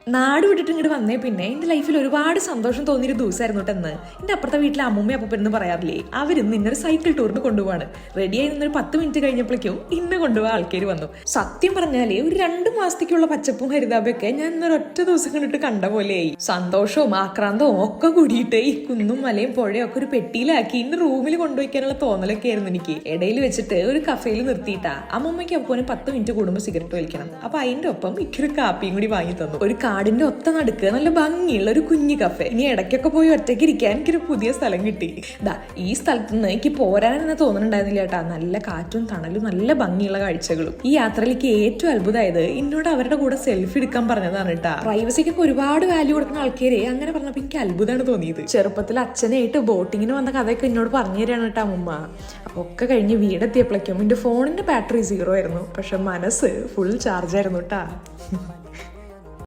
നാട് വിട്ടിട്ട് ഇങ്ങോട്ട് വന്നേ പിന്നെ എൻ്റെ ലൈഫിൽ ഒരുപാട് സന്തോഷം തോന്നിയൊരു ദിവസമായിരുന്നു കേട്ടെന്ന്. എൻ്റെ അപ്പുറത്തെ വീട്ടിലെ അമ്മൂമ്മ അപ്പൂപ്പനെന്ന് പറയാറില്ലേ, അവരിന്ന് ഇന്നൊരു സൈക്കിൾ ടൂറിന് കൊണ്ടുപോവാണ്. റെഡിയായി നിന്നൊരു 10 മിനിറ്റ് കഴിഞ്ഞപ്പോഴേക്കും ഇന്ന് കൊണ്ടുപോകാൻ ആൾക്കാർ വന്നു. സത്യം പറഞ്ഞാലേ ഒരു 2 മാസത്തേക്കുള്ള പച്ചപ്പും ഹരിതാപയൊക്കെ ഞാൻ ഇന്നൊരു ഒറ്റ ദിവസം കണ്ടിട്ട് കണ്ട പോലെയായി. സന്തോഷവും ആക്രാന്തവും ഒക്കെ കൂടിയിട്ട് ഈ കുന്നും മലയും പുഴയും ഒക്കെ ഒരു പെട്ടിയിലാക്കി ഇന്ന് റൂമിൽ കൊണ്ടുവയ്ക്കാനുള്ള തോന്നലൊക്കെ ആയിരുന്നു എനിക്ക്. ഇടയിൽ വെച്ചിട്ട് ഒരു കഫേയിൽ നിർത്തിയിട്ടാ അമ്മൂമ്മയ്ക്ക് അപ്പോനും 10 മിനിറ്റ് കൂടുമ്പോൾ സിഗരറ്റ് വലിക്കണം. അപ്പൊ അതിന്റെ ഒപ്പം എനിക്കൊരു കാപ്പിയും കൂടി വാങ്ങി തന്നു. ഒരു കാടിന്റെ ഒത്ത നടുക്ക് നല്ല ഭംഗിയുള്ള ഒരു കുഞ്ഞു കഫേ. ഇനി ഇടയ്ക്കൊക്കെ പോയി ഒറ്റയ്ക്ക് ഇരിക്കാൻ എനിക്കൊരു പുതിയ സ്ഥലം കിട്ടി. ഈ സ്ഥലത്ത് നിന്ന് എനിക്ക് പോരാനെന്ന് തോന്നുന്നുണ്ടായിരുന്നില്ല കേട്ടാ. നല്ല കാറ്റും തണലും നല്ല ഭംഗിയുള്ള കാഴ്ചകളും. ഈ യാത്രയിലേക്ക് ഏറ്റവും അത്ഭുതമായത് എന്നോട് അവരുടെ കൂടെ സെൽഫി എടുക്കാൻ പറഞ്ഞതാണ് കേട്ടാ. പ്രൈവസിക്കൊക്കെ ഒരുപാട് വാല്യൂ കൊടുക്കുന്ന ആൾക്കാരെ അങ്ങനെ പറഞ്ഞപ്പോ എനിക്ക് അത്ഭുതമാണ് തോന്നിയത്. ചെറുപ്പത്തിൽ അച്ഛനായിട്ട് ബോട്ടിങ്ങിന് വന്ന കഥയൊക്കെ എന്നോട് പറഞ്ഞു തരാണ് കേട്ടാ അമ്മ. അപ്പൊ ഒക്കെ കഴിഞ്ഞ് വീടെത്തിയപ്പോഴേക്കും എന്റെ ഫോണിന്റെ ബാറ്ററി 0 ആയിരുന്നു. പക്ഷെ മനസ്സ് ഫുൾ ചാർജ് ആയിരുന്നു കേട്ടാ.